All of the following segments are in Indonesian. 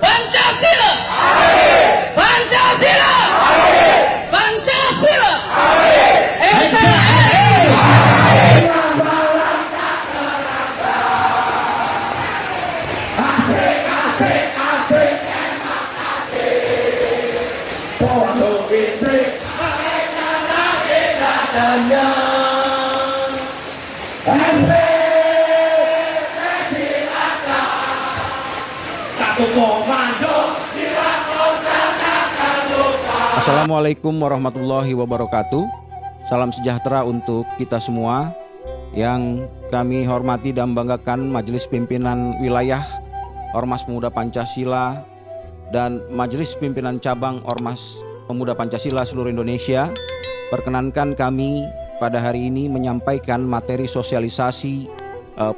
Pancasila. Pancasila. Pancasila. NKRI. Assalamualaikum warahmatullahi wabarakatuh. Salam sejahtera untuk kita semua. Yang kami hormati dan banggakan Majelis Pimpinan Wilayah Ormas Pemuda Pancasila dan Majelis Pimpinan Cabang Ormas Pemuda Pancasila seluruh Indonesia. Perkenankan kami pada hari ini menyampaikan materi sosialisasi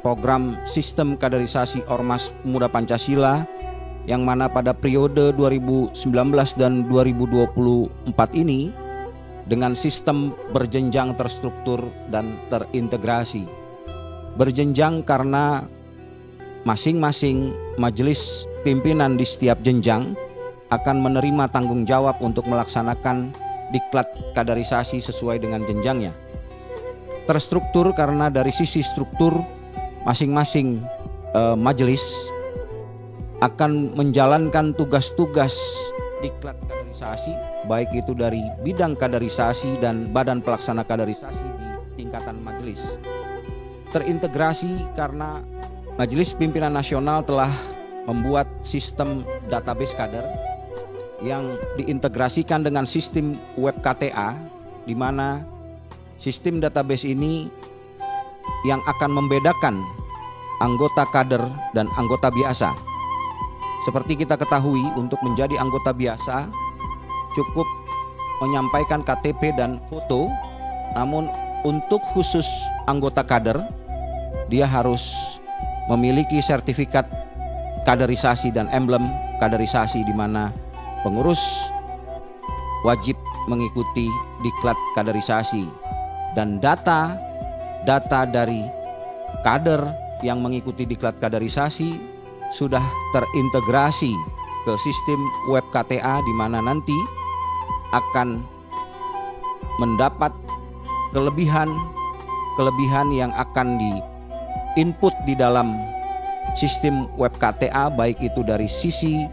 program sistem kaderisasi Ormas Pemuda Pancasila, yang mana pada periode 2019 dan 2024 ini dengan sistem berjenjang, terstruktur, dan terintegrasi. Berjenjang karena masing-masing majelis pimpinan di setiap jenjang akan menerima tanggung jawab untuk melaksanakan diklat kaderisasi sesuai dengan jenjangnya. Terstruktur karena dari sisi struktur masing-masing majelis akan menjalankan tugas-tugas diklat kaderisasi, baik itu dari bidang kaderisasi dan badan pelaksana kaderisasi di tingkatan majelis. Terintegrasi karena Majelis Pimpinan Nasional telah membuat sistem database kader yang diintegrasikan dengan sistem web KTA, di mana sistem database ini yang akan membedakan anggota kader dan anggota biasa. Seperti kita ketahui, untuk menjadi anggota biasa cukup menyampaikan KTP dan foto, namun untuk khusus anggota kader dia harus memiliki sertifikat kaderisasi dan emblem kaderisasi, di mana pengurus wajib mengikuti diklat kaderisasi, dan data dari kader yang mengikuti diklat kaderisasi sudah terintegrasi ke sistem web KTA, di mana nanti akan mendapat kelebihan yang akan di-input di dalam sistem web KTA, baik itu dari sisi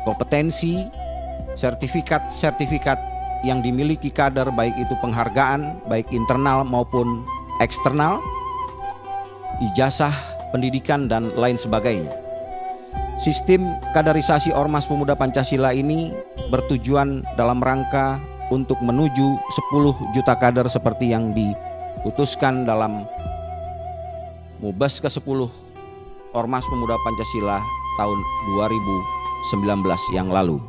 kompetensi, sertifikat yang dimiliki kader, baik itu penghargaan, baik internal maupun eksternal, ijazah pendidikan, dan lain sebagainya. Sistem kaderisasi Ormas Pemuda Pancasila ini bertujuan dalam rangka untuk menuju 10 juta kader seperti yang diputuskan dalam Mubas ke-10 Ormas Pemuda Pancasila tahun 2019 yang lalu.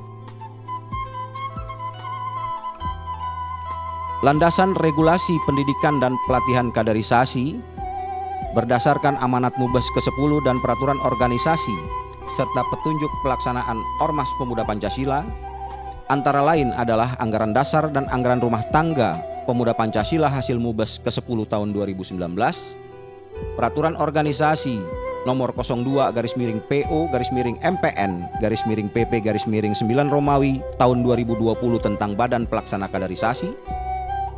Landasan regulasi pendidikan dan pelatihan kaderisasi berdasarkan amanat Mubas ke-10 dan peraturan organisasi serta petunjuk pelaksanaan Ormas Pemuda Pancasila antara lain adalah anggaran dasar dan anggaran rumah tangga Pemuda Pancasila hasil Mubas ke-10 tahun 2019, peraturan organisasi nomor 02/PO/MPN/PP/9 Romawi tahun 2020 tentang Badan Pelaksana Kaderisasi,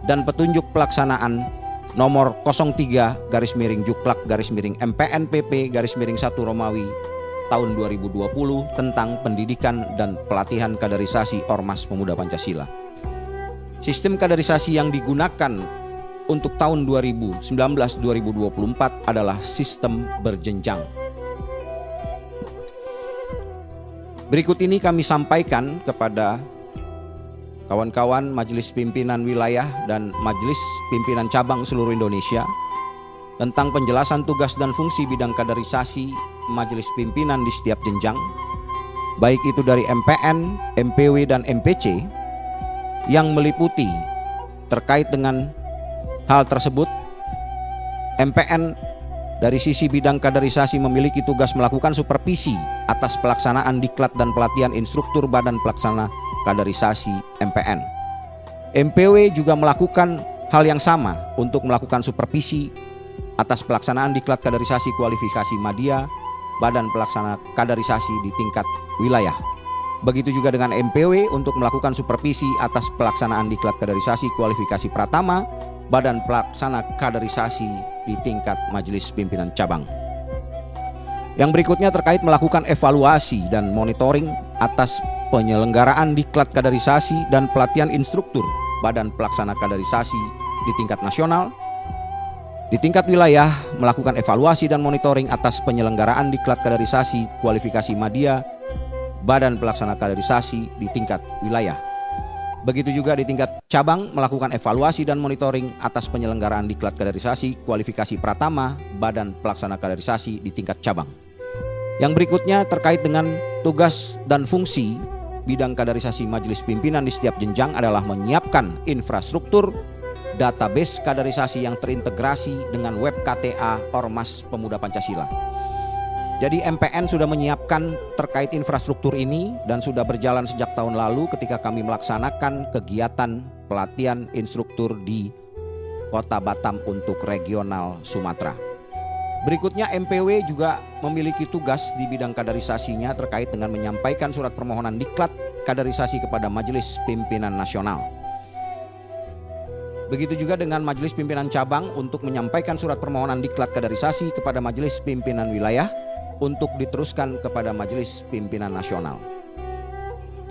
dan petunjuk pelaksanaan nomor 03/Juklak/MPN/PP/1 Romawi tahun 2020 tentang pendidikan dan pelatihan kaderisasi Ormas Pemuda Pancasila. Sistem kaderisasi yang digunakan untuk tahun 2019-2024 adalah sistem berjenjang. Berikut ini kami sampaikan kepada kawan-kawan Majelis Pimpinan Wilayah dan Majelis Pimpinan Cabang seluruh Indonesia tentang penjelasan tugas dan fungsi bidang kaderisasi Majelis Pimpinan di setiap jenjang, baik itu dari MPN, MPW, dan MPC, yang meliputi terkait dengan hal tersebut. MPN dari sisi bidang kaderisasi memiliki tugas melakukan supervisi atas pelaksanaan diklat dan pelatihan instruktur Badan Pelaksana Kaderisasi MPN. MPW juga melakukan hal yang sama untuk melakukan supervisi atas pelaksanaan diklat kaderisasi kualifikasi Madya Badan Pelaksana Kaderisasi di tingkat wilayah. Begitu juga dengan MPW untuk melakukan supervisi atas pelaksanaan diklat kaderisasi kualifikasi pratama Badan Pelaksana Kaderisasi di tingkat Majelis Pimpinan Cabang. Yang berikutnya terkait melakukan evaluasi dan monitoring atas penyelenggaraan diklat kaderisasi dan pelatihan instruktur Badan Pelaksana Kaderisasi di tingkat nasional. Di tingkat wilayah melakukan evaluasi dan monitoring atas penyelenggaraan diklat kaderisasi kualifikasi madya Badan Pelaksana Kaderisasi di tingkat wilayah. Begitu juga di tingkat cabang melakukan evaluasi dan monitoring atas penyelenggaraan diklat kaderisasi kualifikasi pratama Badan Pelaksana Kaderisasi di tingkat cabang. Yang berikutnya terkait dengan tugas dan fungsi bidang kaderisasi majelis pimpinan di setiap jenjang adalah menyiapkan infrastruktur database kaderisasi yang terintegrasi dengan web KTA Ormas Pemuda Pancasila. Jadi MPN sudah menyiapkan terkait infrastruktur ini dan sudah berjalan sejak tahun lalu ketika kami melaksanakan kegiatan pelatihan instruktur di Kota Batam untuk regional Sumatera. Berikutnya MPW juga memiliki tugas di bidang kaderisasinya terkait dengan menyampaikan surat permohonan diklat kaderisasi kepada Majelis Pimpinan Nasional. Begitu juga dengan Majelis Pimpinan Cabang untuk menyampaikan surat permohonan diklat kaderisasi kepada Majelis Pimpinan Wilayah untuk diteruskan kepada Majelis Pimpinan Nasional.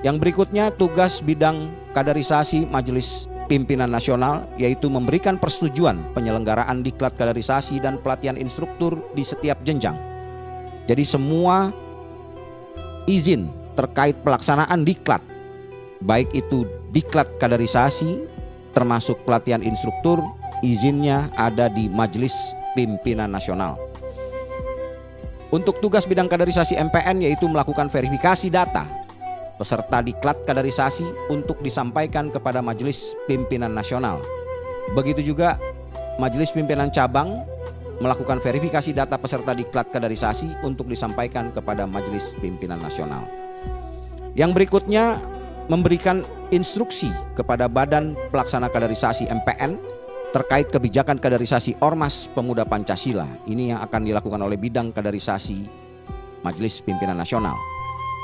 Yang berikutnya tugas bidang kaderisasi Majelis Pimpinan Nasional yaitu memberikan persetujuan penyelenggaraan diklat kaderisasi dan pelatihan instruktur di setiap jenjang. Jadi semua izin terkait pelaksanaan diklat, baik itu diklat kaderisasi termasuk pelatihan instruktur, izinnya ada di Majelis Pimpinan Nasional. Untuk tugas bidang kaderisasi MPN yaitu melakukan verifikasi data peserta diklat kaderisasi untuk disampaikan kepada Majelis Pimpinan Nasional. Begitu juga Majelis Pimpinan Cabang melakukan verifikasi data peserta diklat kaderisasi untuk disampaikan kepada Majelis Pimpinan Nasional. Yang berikutnya memberikan instruksi kepada Badan Pelaksana Kaderisasi MPN terkait kebijakan kaderisasi Ormas Pemuda Pancasila. Ini yang akan dilakukan oleh bidang kaderisasi Majelis Pimpinan Nasional.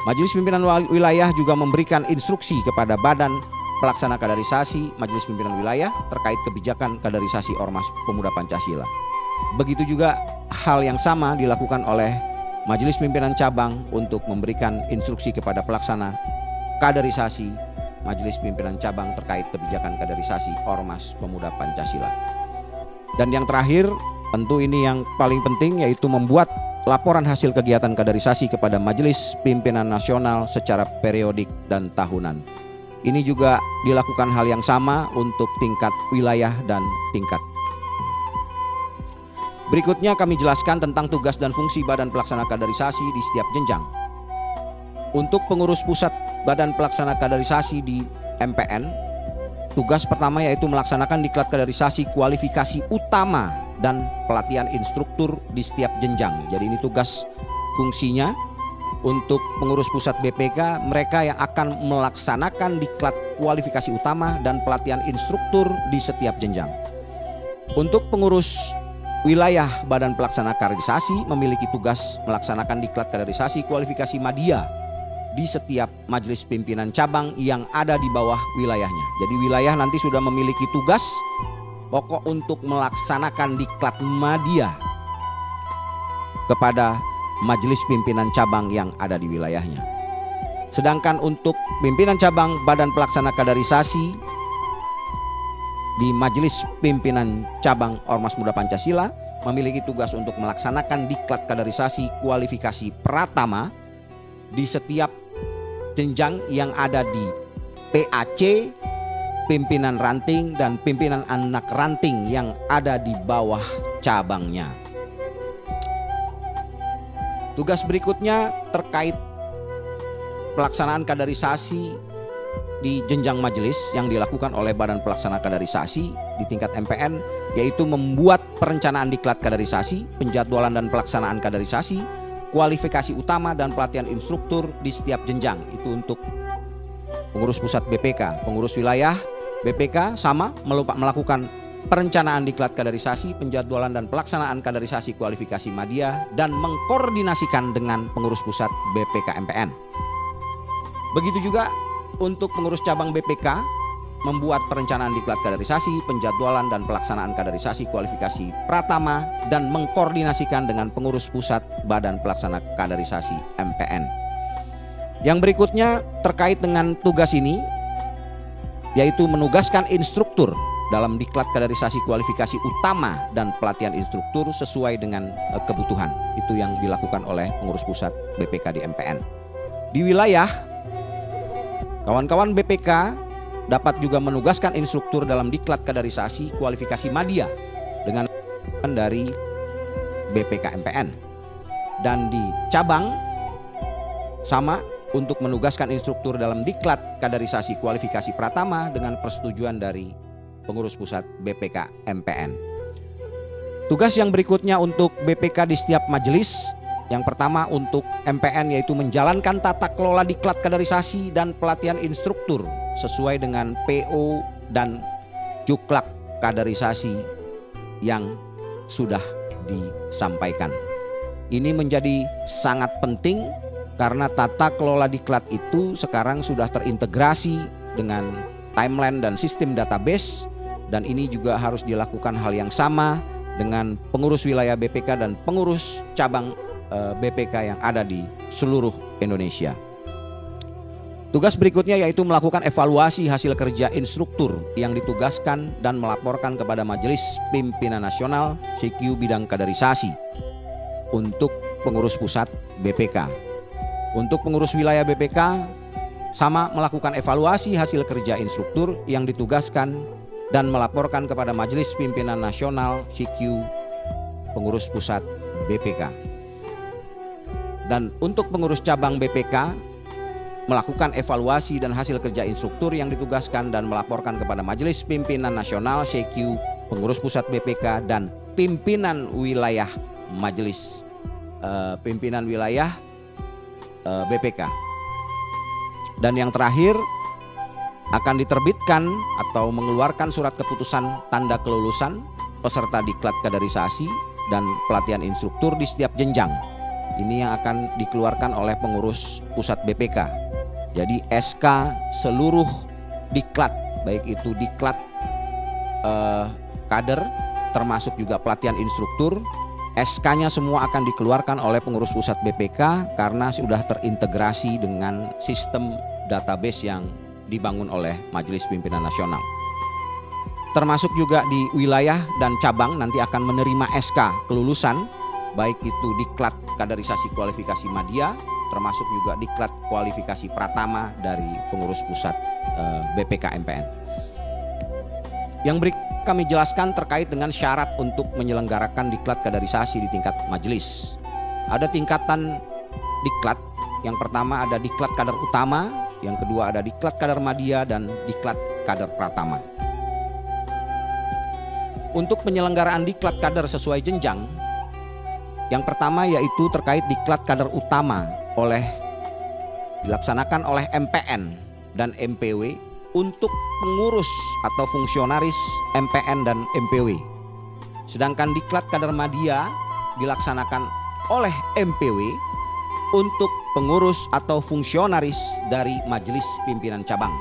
Majelis Pimpinan Wilayah juga memberikan instruksi kepada Badan Pelaksana Kaderisasi Majelis Pimpinan Wilayah terkait kebijakan kaderisasi Ormas Pemuda Pancasila. Begitu juga hal yang sama dilakukan oleh Majelis Pimpinan Cabang untuk memberikan instruksi kepada pelaksana kaderisasi Majelis Pimpinan Cabang terkait kebijakan kaderisasi Ormas Pemuda Pancasila. Dan yang terakhir, tentu ini yang paling penting yaitu membuat laporan hasil kegiatan kaderisasi kepada Majelis Pimpinan Nasional secara periodik dan tahunan. Ini juga dilakukan hal yang sama untuk tingkat wilayah dan tingkat. Berikutnya kami jelaskan tentang tugas dan fungsi Badan Pelaksana Kaderisasi di setiap jenjang. Untuk pengurus pusat Badan Pelaksana Kaderisasi di MPN, tugas pertama yaitu melaksanakan diklat kaderisasi kualifikasi utama dan pelatihan instruktur di setiap jenjang. Jadi ini tugas fungsinya. Untuk pengurus pusat BPK, mereka yang akan melaksanakan diklat kualifikasi utama dan pelatihan instruktur di setiap jenjang. Untuk pengurus wilayah Badan Pelaksana Kaderisasi memiliki tugas melaksanakan diklat kaderisasi kualifikasi madya di setiap Majelis Pimpinan Cabang yang ada di bawah wilayahnya. Jadi wilayah nanti sudah memiliki tugas pokok untuk melaksanakan diklat madya kepada Majelis Pimpinan Cabang yang ada di wilayahnya. Sedangkan untuk pimpinan cabang Badan Pelaksana Kaderisasi di Majelis Pimpinan Cabang Ormas Pemuda Pancasila memiliki tugas untuk melaksanakan diklat kaderisasi kualifikasi pratama di setiap jenjang yang ada di PAC, pimpinan ranting dan pimpinan anak ranting yang ada di bawah cabangnya. Tugas berikutnya terkait pelaksanaan kaderisasi di jenjang majelis yang dilakukan oleh Badan Pelaksana Kaderisasi di tingkat MPN, yaitu membuat perencanaan diklat kaderisasi, penjadwalan dan pelaksanaan kaderisasi, kualifikasi utama dan pelatihan instruktur di setiap jenjang. Itu untuk pengurus pusat BPK. Pengurus wilayah BPK sama melakukan perencanaan diklat kaderisasi, penjadwalan dan pelaksanaan kaderisasi kualifikasi media, dan mengkoordinasikan dengan pengurus pusat BPK MPN. Begitu juga untuk pengurus cabang BPK, membuat perencanaan diklat kaderisasi, penjadwalan dan pelaksanaan kaderisasi kualifikasi pratama, dan mengkoordinasikan dengan pengurus pusat Badan Pelaksana Kaderisasi MPN. Yang berikutnya terkait dengan tugas ini, yaitu menugaskan instruktur dalam diklat kaderisasi kualifikasi utama dan pelatihan instruktur sesuai dengan kebutuhan. Itu yang dilakukan oleh pengurus pusat BPK di MPN. Di wilayah, kawan-kawan BPK dapat juga menugaskan instruktur dalam diklat kaderisasi kualifikasi media dengan dari BPK MPN. Dan di cabang sama, untuk menugaskan instruktur dalam diklat kaderisasi kualifikasi pratama dengan persetujuan dari pengurus pusat BPK MPN. Tugas yang berikutnya untuk BPK di setiap majelis, yang pertama untuk MPN yaitu menjalankan tata kelola diklat kaderisasi dan pelatihan instruktur sesuai dengan PO dan juklak kaderisasi yang sudah disampaikan. Ini menjadi sangat penting karena tata kelola diklat itu sekarang sudah terintegrasi dengan timeline dan sistem database, dan ini juga harus dilakukan hal yang sama dengan pengurus wilayah BPK dan pengurus cabang BPK yang ada di seluruh Indonesia. Tugas berikutnya yaitu melakukan evaluasi hasil kerja instruktur yang ditugaskan dan melaporkan kepada Majelis Pimpinan Nasional CQ bidang kaderisasi untuk pengurus pusat BPK. Untuk pengurus wilayah BPK sama melakukan evaluasi hasil kerja instruktur yang ditugaskan dan melaporkan kepada Majelis Pimpinan Nasional CQ pengurus pusat BPK. Dan untuk pengurus cabang BPK melakukan evaluasi dan hasil kerja instruktur yang ditugaskan dan melaporkan kepada Majelis Pimpinan Nasional CQ pengurus pusat BPK dan pimpinan wilayah Majelis Pimpinan Wilayah BPK. Dan yang terakhir, akan diterbitkan atau mengeluarkan surat keputusan tanda kelulusan peserta diklat kaderisasi dan pelatihan instruktur di setiap jenjang. Ini yang akan dikeluarkan oleh pengurus pusat BPK. Jadi SK seluruh diklat, baik itu diklat kader termasuk juga pelatihan instruktur, SK-nya semua akan dikeluarkan oleh pengurus pusat BPK karena sudah terintegrasi dengan sistem database yang dibangun oleh Majelis Pimpinan Nasional. Termasuk juga di wilayah dan cabang nanti akan menerima SK kelulusan, baik itu diklat kaderisasi kualifikasi media, termasuk juga diklat kualifikasi pratama dari pengurus pusat BPK MPN. Yang berikut kami jelaskan terkait dengan syarat untuk menyelenggarakan diklat kaderisasi di tingkat majelis. Ada tingkatan diklat. Yang pertama ada diklat kader utama, yang kedua ada diklat kader media, dan diklat kader pratama. Untuk penyelenggaraan diklat kader sesuai jenjang, yang pertama yaitu terkait diklat kader utama dilaksanakan oleh MPN dan MPW untuk pengurus atau fungsionaris MPN dan MPW. Sedangkan diklat kader media dilaksanakan oleh MPW untuk pengurus atau fungsionaris dari Majelis Pimpinan Cabang.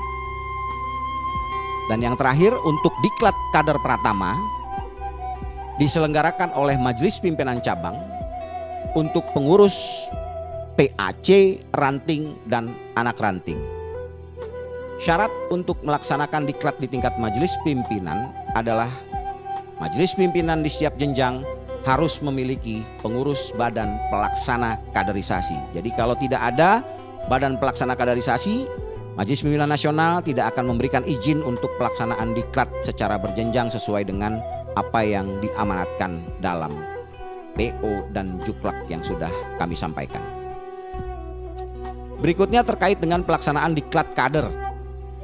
Dan yang terakhir untuk diklat kader pratama diselenggarakan oleh Majelis Pimpinan Cabang untuk pengurus PAC, ranting, dan anak ranting. Syarat untuk melaksanakan diklat di tingkat majelis pimpinan adalah majelis pimpinan di setiap jenjang harus memiliki pengurus badan pelaksana kaderisasi. Jadi kalau tidak ada badan pelaksana kaderisasi, Majelis Pimpinan Nasional tidak akan memberikan izin untuk pelaksanaan diklat secara berjenjang sesuai dengan apa yang diamanatkan dalam PO dan juklak yang sudah kami sampaikan. Berikutnya terkait dengan pelaksanaan diklat kader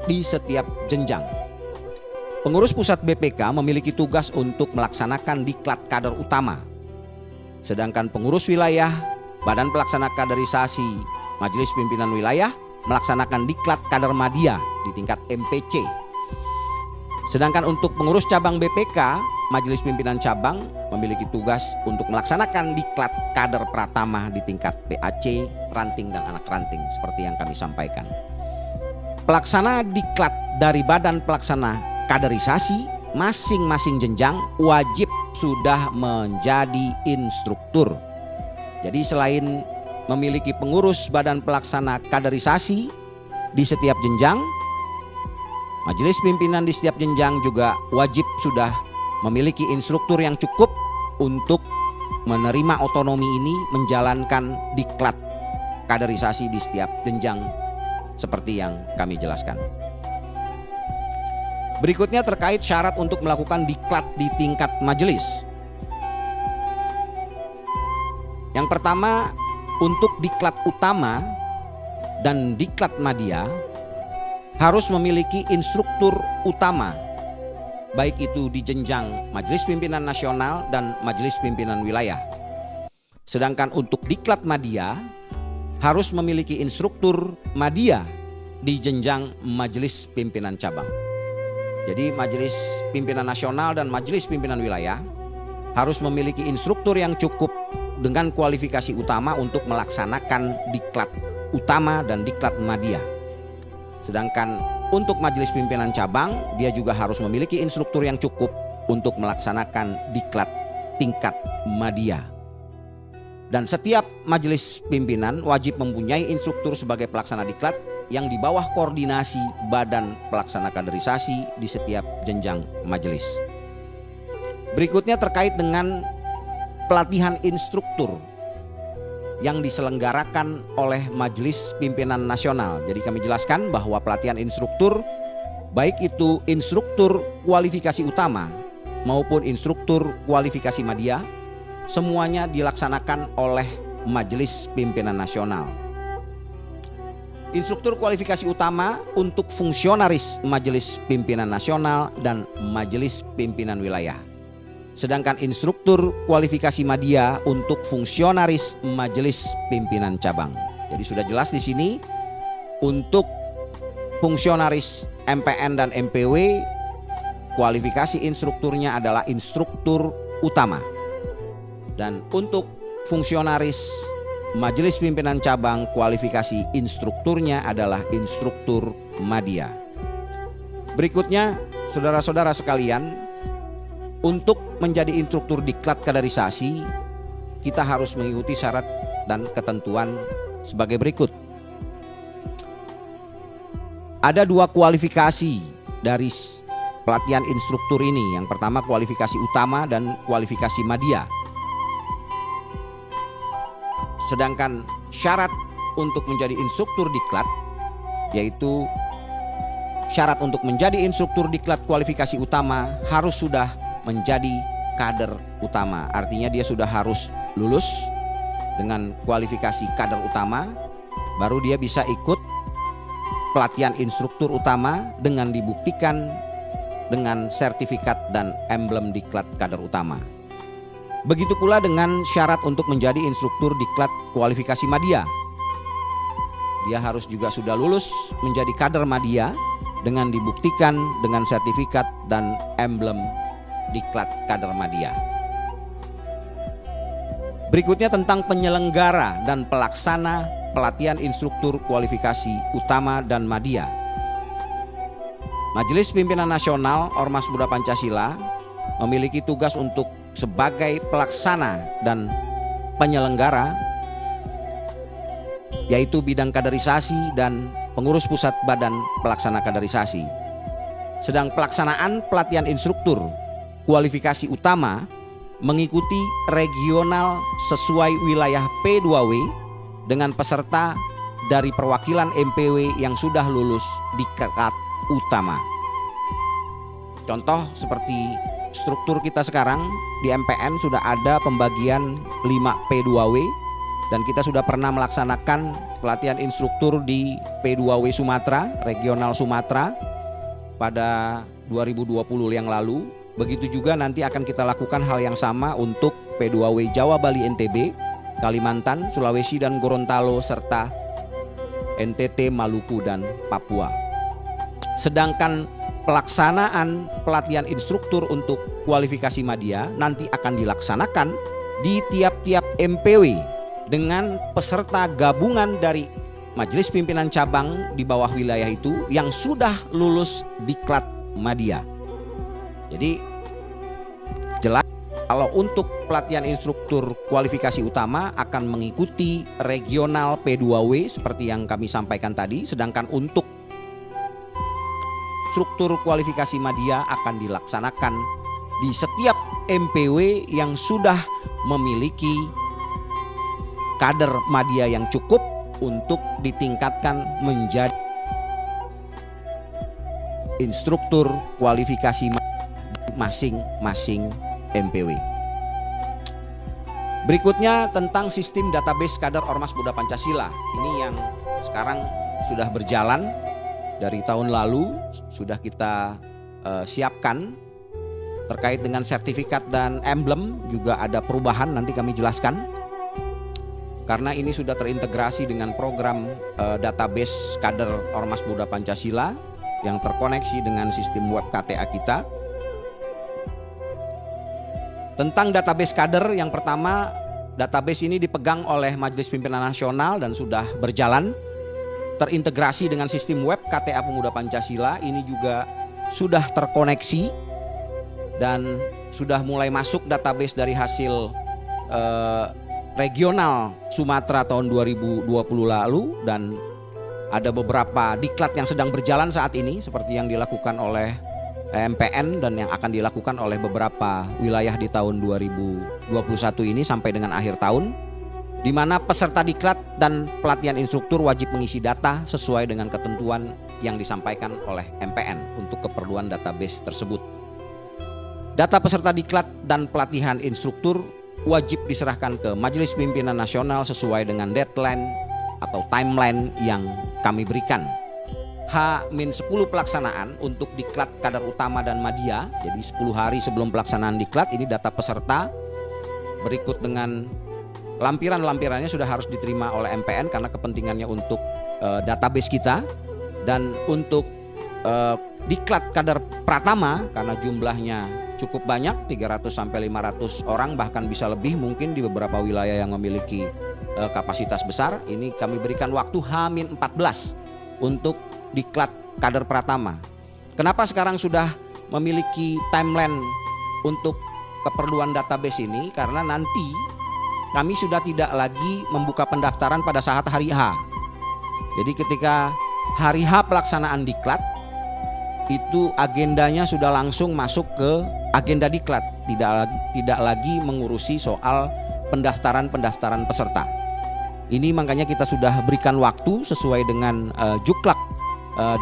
di setiap jenjang. Pengurus pusat BPK memiliki tugas untuk melaksanakan diklat kader utama. Sedangkan pengurus wilayah, badan pelaksana kaderisasi Majelis Pimpinan Wilayah melaksanakan diklat kader media di tingkat MPC. Sedangkan untuk pengurus cabang BPK, Majelis Pimpinan Cabang memiliki tugas untuk melaksanakan diklat kader pratama di tingkat PAC, ranting dan anak ranting seperti yang kami sampaikan. Pelaksana diklat dari Badan Pelaksana Kaderisasi masing-masing jenjang wajib sudah menjadi instruktur. Jadi selain memiliki pengurus Badan Pelaksana Kaderisasi di setiap jenjang, majelis pimpinan di setiap jenjang juga wajib sudah memiliki instruktur yang cukup untuk menerima otonomi ini menjalankan diklat kaderisasi di setiap jenjang seperti yang kami jelaskan. Berikutnya terkait syarat untuk melakukan diklat di tingkat majelis. Yang pertama, untuk diklat utama dan diklat madya harus memiliki instruktur utama, baik itu di jenjang Majelis Pimpinan Nasional dan Majelis Pimpinan Wilayah. Sedangkan untuk diklat madya harus memiliki instruktur madya di jenjang Majelis Pimpinan Cabang. Jadi Majelis Pimpinan Nasional dan Majelis Pimpinan Wilayah harus memiliki instruktur yang cukup dengan kualifikasi utama untuk melaksanakan diklat utama dan diklat madya. Sedangkan untuk Majelis Pimpinan Cabang, dia juga harus memiliki instruktur yang cukup untuk melaksanakan diklat tingkat madya. Dan setiap majelis pimpinan wajib mempunyai instruktur sebagai pelaksana diklat yang di bawah koordinasi Badan Pelaksana Kaderisasi di setiap jenjang majelis. Berikutnya terkait dengan pelatihan instruktur yang diselenggarakan oleh Majelis Pimpinan Nasional. Jadi kami jelaskan bahwa pelatihan instruktur, baik itu instruktur kualifikasi utama maupun instruktur kualifikasi madya, semuanya dilaksanakan oleh Majelis Pimpinan Nasional. Instruktur kualifikasi utama untuk fungsionaris Majelis Pimpinan Nasional dan Majelis Pimpinan Wilayah. Sedangkan instruktur kualifikasi madya untuk fungsionaris Majelis Pimpinan Cabang. Jadi sudah jelas di sini untuk fungsionaris MPN dan MPW, kualifikasi instrukturnya adalah instruktur utama. Dan untuk fungsionaris Majelis Pimpinan Cabang, kualifikasi instrukturnya adalah instruktur madya. Berikutnya, saudara-saudara sekalian, untuk menjadi instruktur diklat kaderisasi, kita harus mengikuti syarat dan ketentuan sebagai berikut. Ada 2 kualifikasi dari pelatihan instruktur ini. Yang pertama kualifikasi utama dan kualifikasi madya. Sedangkan syarat untuk menjadi instruktur diklat, yaitu syarat untuk menjadi instruktur diklat kualifikasi utama harus sudah menjadi kader utama. Artinya dia sudah harus lulus dengan kualifikasi kader utama, baru dia bisa ikut pelatihan instruktur utama dengan dibuktikan dengan sertifikat dan emblem diklat kader utama. Begitu pula dengan syarat untuk menjadi instruktur diklat kualifikasi madya. Dia harus juga sudah lulus menjadi kader madya dengan dibuktikan dengan sertifikat dan emblem diklat kader madya. Berikutnya tentang penyelenggara dan pelaksana pelatihan instruktur kualifikasi utama dan madya. Majelis Pimpinan Nasional Ormas Buddha Pancasila memiliki tugas untuk sebagai pelaksana dan penyelenggara, yaitu bidang kaderisasi dan pengurus pusat Badan Pelaksana Kaderisasi. Sedang pelaksanaan pelatihan instruktur kualifikasi utama mengikuti regional sesuai wilayah P2W dengan peserta dari perwakilan MPW yang sudah lulus di tingkat utama. Contoh seperti struktur kita sekarang di MPN sudah ada pembagian 5 P2W dan kita sudah pernah melaksanakan pelatihan instruktur di P2W Sumatera, regional Sumatera pada 2020 yang lalu. Begitu juga nanti akan kita lakukan hal yang sama untuk P2W Jawa, Bali, NTB, Kalimantan, Sulawesi dan Gorontalo serta NTT, Maluku dan Papua. Sedangkan pelaksanaan pelatihan instruktur untuk kualifikasi media nanti akan dilaksanakan di tiap-tiap MPW dengan peserta gabungan dari Majelis Pimpinan Cabang di bawah wilayah itu yang sudah lulus diklat media. Jadi jelas kalau untuk pelatihan instruktur kualifikasi utama akan mengikuti regional P2W seperti yang kami sampaikan tadi, sedangkan untuk struktur kualifikasi media akan dilaksanakan di setiap MPW yang sudah memiliki kader media yang cukup untuk ditingkatkan menjadi instruktur kualifikasi masing-masing MPW. Berikutnya tentang sistem database kader Ormas Pemuda Pancasila. Ini yang sekarang sudah berjalan dari tahun lalu, sudah kita siapkan. Terkait dengan sertifikat dan emblem juga ada perubahan, nanti kami jelaskan. Karena ini sudah terintegrasi dengan program database kader Ormas Pemuda Pancasila yang terkoneksi dengan sistem web KTA kita. Tentang database kader, yang pertama, database ini dipegang oleh Majelis Pimpinan Nasional dan sudah berjalan, terintegrasi dengan sistem web KTA Pemuda Pancasila. Ini juga sudah terkoneksi dan sudah mulai masuk database dari hasil regional Sumatera tahun 2020 lalu, dan ada beberapa diklat yang sedang berjalan saat ini seperti yang dilakukan oleh MPN dan yang akan dilakukan oleh beberapa wilayah di tahun 2021 ini sampai dengan akhir tahun, di mana peserta diklat dan pelatihan instruktur wajib mengisi data sesuai dengan ketentuan yang disampaikan oleh MPN untuk keperluan database tersebut. Data peserta diklat dan pelatihan instruktur wajib diserahkan ke Majelis Pimpinan Nasional sesuai dengan deadline atau timeline yang kami berikan. H-10 pelaksanaan untuk diklat kader utama dan media, jadi 10 hari sebelum pelaksanaan diklat ini data peserta berikut dengan lampiran-lampirannya sudah harus diterima oleh MPN karena kepentingannya untuk database kita, dan untuk diklat kader pratama karena jumlahnya cukup banyak 300 sampai 500 orang, bahkan bisa lebih mungkin di beberapa wilayah yang memiliki kapasitas besar. Ini kami berikan waktu H-14 untuk diklat kader pratama. Kenapa sekarang sudah memiliki timeline untuk keperluan database ini? Karena nanti kami sudah tidak lagi membuka pendaftaran pada saat hari H. Jadi ketika hari H pelaksanaan diklat, itu agendanya sudah langsung masuk ke agenda diklat, tidak lagi mengurusi soal pendaftaran peserta. Ini makanya kita sudah berikan waktu sesuai dengan juklak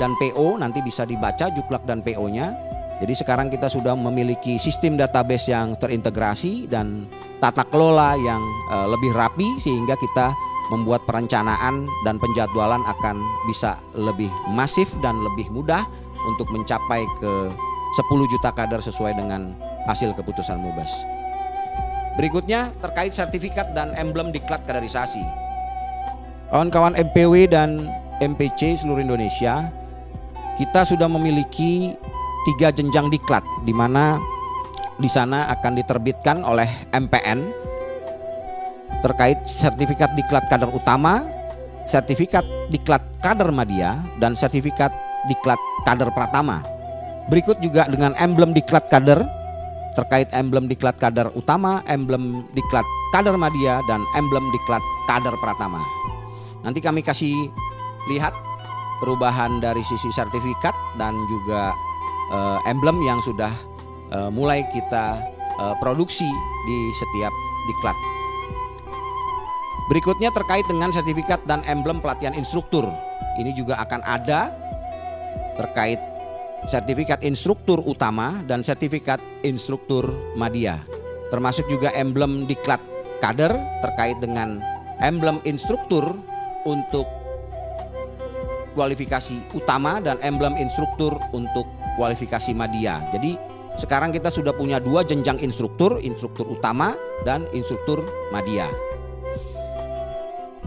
dan PO, nanti bisa dibaca juklak dan PO-nya. Jadi sekarang kita sudah memiliki sistem database yang terintegrasi dan tata kelola yang lebih rapi, sehingga kita membuat perencanaan dan penjadwalan akan bisa lebih masif dan lebih mudah untuk mencapai ke 10 juta kader sesuai dengan hasil keputusan Mubas. Berikutnya terkait sertifikat dan emblem diklat kaderisasi. Kawan-kawan MPW dan MPC seluruh Indonesia, kita sudah memiliki 3 jenjang diklat, di mana di sana akan diterbitkan oleh MPN terkait sertifikat diklat kader utama, sertifikat diklat kader media, dan sertifikat diklat kader pratama. Berikut juga dengan emblem diklat kader, terkait emblem diklat kader utama, emblem diklat kader media, dan emblem diklat kader pratama. Nanti kami kasih lihat perubahan dari sisi sertifikat dan juga emblem yang sudah mulai kita produksi di setiap diklat. Berikutnya terkait dengan sertifikat dan emblem pelatihan instruktur. Ini juga akan ada terkait sertifikat instruktur utama dan sertifikat instruktur media. Termasuk juga emblem diklat kader terkait dengan emblem instruktur untuk kualifikasi utama dan emblem instruktur untuk kualifikasi media. Jadi sekarang kita sudah punya 2 jenjang instruktur, instruktur utama dan instruktur media.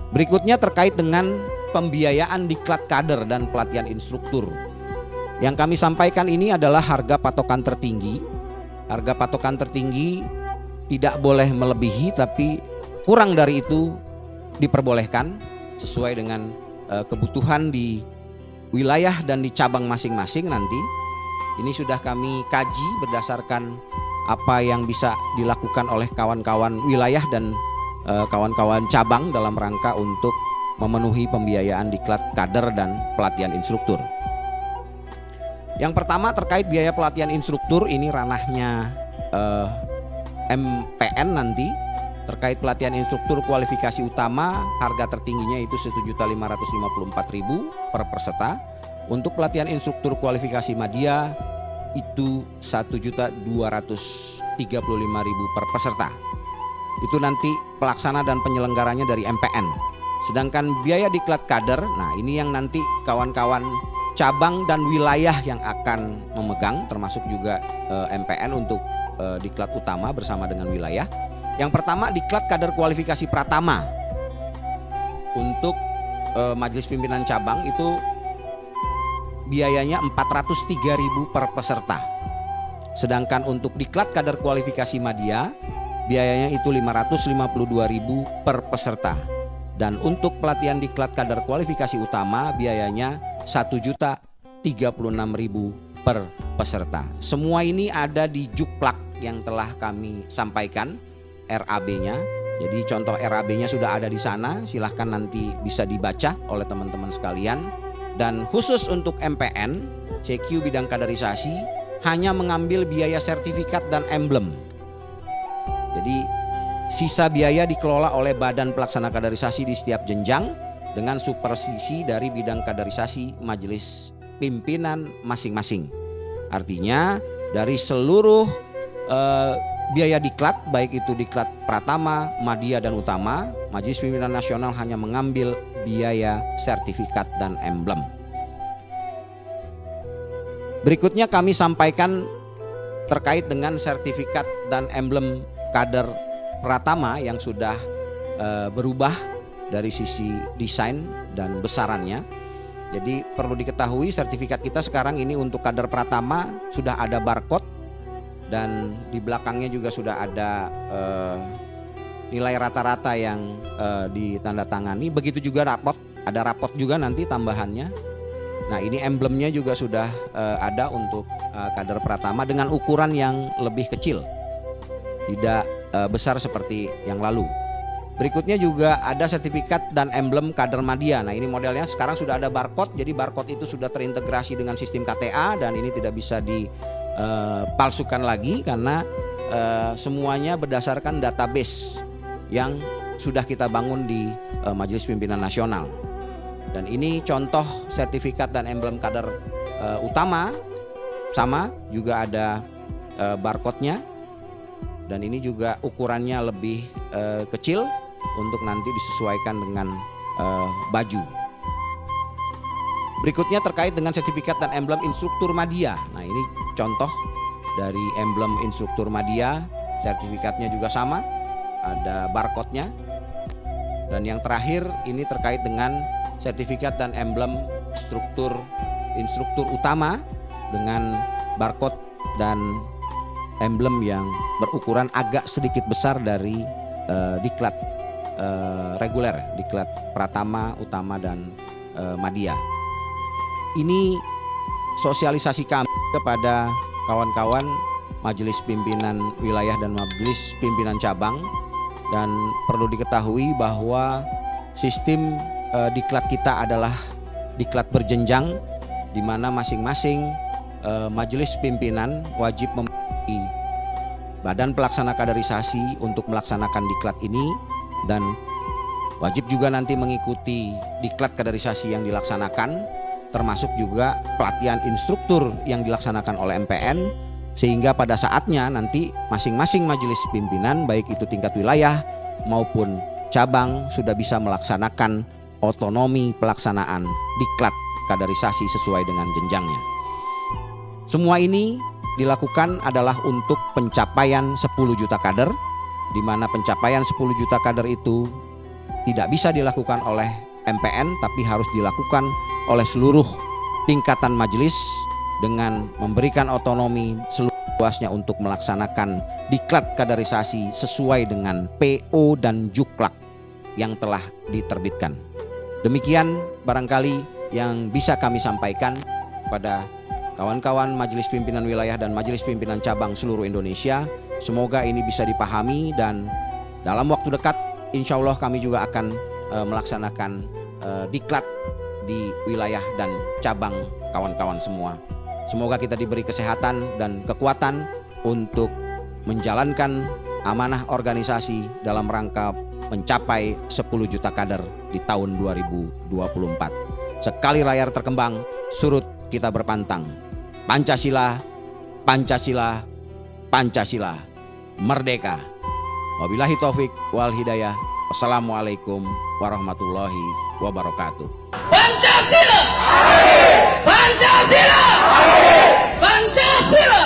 Berikutnya terkait dengan pembiayaan diklat kader dan pelatihan instruktur. Yang kami sampaikan ini adalah harga patokan tertinggi. Harga patokan tertinggi tidak boleh melebihi, tapi kurang dari itu diperbolehkan sesuai dengan kebutuhan di wilayah dan di cabang masing-masing nanti. Ini sudah kami kaji berdasarkan apa yang bisa dilakukan oleh kawan-kawan wilayah dan kawan-kawan cabang dalam rangka untuk memenuhi pembiayaan diklat kader dan pelatihan instruktur. Yang pertama terkait biaya pelatihan instruktur, ini ranahnya MPN nanti. Terkait pelatihan instruktur kualifikasi utama, harga tertingginya itu Rp1.554.000 per peserta. Untuk pelatihan instruktur kualifikasi madya itu Rp1.235.000 per peserta. Itu nanti pelaksana dan penyelenggaranya dari MPN. Sedangkan biaya diklat kader, nah ini yang nanti kawan-kawan cabang dan wilayah yang akan memegang, termasuk juga MPN untuk diklat utama bersama dengan wilayah. Yang pertama diklat kader kualifikasi pratama untuk majelis pimpinan cabang itu biayanya Rp403.000 per peserta. Sedangkan untuk diklat kader kualifikasi madya biayanya itu Rp552.000 per peserta. Dan untuk pelatihan diklat kader kualifikasi utama biayanya Rp1.036.000 per peserta. Semua ini ada di Jukplak yang telah kami sampaikan, RAB-nya. Jadi contoh RAB-nya sudah ada di sana, silahkan nanti bisa dibaca oleh teman-teman sekalian. Dan khusus untuk MPN, CQ bidang kaderisasi hanya mengambil biaya sertifikat dan emblem. Jadi sisa biaya dikelola oleh Badan Pelaksana Kaderisasi di setiap jenjang dengan supervisi dari bidang kaderisasi majelis pimpinan masing-masing. Artinya dari seluruh biaya diklat, baik itu diklat pratama, madya dan utama, Majelis Pimpinan Nasional hanya mengambil biaya sertifikat dan emblem. Berikutnya kami sampaikan terkait dengan sertifikat dan emblem kader pratama yang sudah berubah dari sisi desain dan besarannya. Jadi perlu diketahui sertifikat kita sekarang ini untuk kader pratama sudah ada barcode dan di belakangnya juga sudah ada nilai rata-rata yang ditandatangani. Begitu juga rapot, ada rapot juga nanti tambahannya. Nah ini emblemnya juga sudah ada untuk kader pratama dengan ukuran yang lebih kecil, tidak besar seperti yang lalu. Berikutnya juga ada sertifikat dan emblem kader madya. Nah ini modelnya sekarang sudah ada barcode, jadi barcode itu sudah terintegrasi dengan sistem KTA dan ini tidak bisa dipalsukan lagi karena semuanya berdasarkan database yang sudah kita bangun di Majelis Pimpinan Nasional. Dan ini contoh sertifikat dan emblem kader utama, sama juga ada barcode-nya. Dan ini juga ukurannya lebih kecil untuk nanti disesuaikan dengan baju. Berikutnya terkait dengan sertifikat dan emblem instruktur madya. Nah ini contoh dari emblem instruktur madya, sertifikatnya juga sama, ada barcode-nya. Dan yang terakhir ini terkait dengan sertifikat dan emblem instruktur utama dengan barcode dan emblem yang berukuran agak sedikit besar dari diklat reguler, diklat pratama, utama dan madya. Ini sosialisasi kami kepada kawan-kawan majelis pimpinan wilayah dan majelis pimpinan cabang, dan perlu diketahui bahwa sistem diklat kita adalah diklat berjenjang di mana masing-masing majelis pimpinan wajib memiliki badan pelaksana kaderisasi untuk melaksanakan diklat ini dan wajib juga nanti mengikuti diklat kaderisasi yang dilaksanakan, termasuk juga pelatihan instruktur yang dilaksanakan oleh MPN, sehingga pada saatnya nanti masing-masing majelis pimpinan baik itu tingkat wilayah maupun cabang sudah bisa melaksanakan otonomi pelaksanaan diklat kaderisasi sesuai dengan jenjangnya. Semua ini dilakukan adalah untuk pencapaian 10 juta kader, di mana pencapaian 10 juta kader itu tidak bisa dilakukan oleh MPN tapi harus dilakukan oleh seluruh tingkatan majelis dengan memberikan otonomi seluasnya untuk melaksanakan diklat kaderisasi sesuai dengan PO dan Juklak yang telah diterbitkan. Demikian barangkali yang bisa kami sampaikan kepada kawan-kawan Majelis Pimpinan Wilayah dan Majelis Pimpinan Cabang seluruh Indonesia. Semoga ini bisa dipahami dan dalam waktu dekat insya Allah kami juga akan melaksanakan diklat di wilayah dan cabang kawan-kawan semua. Semoga kita diberi kesehatan dan kekuatan untuk menjalankan amanah organisasi dalam rangka mencapai 10 juta kader di tahun 2024. Sekali layar terkembang, surut kita berpantang. Pancasila, Pancasila, Pancasila, merdeka. Wabillahi taufik wal hidayah. Wassalamualaikum warahmatullahi wabarakatuh. Pancasila! Pancasila! Pancasila!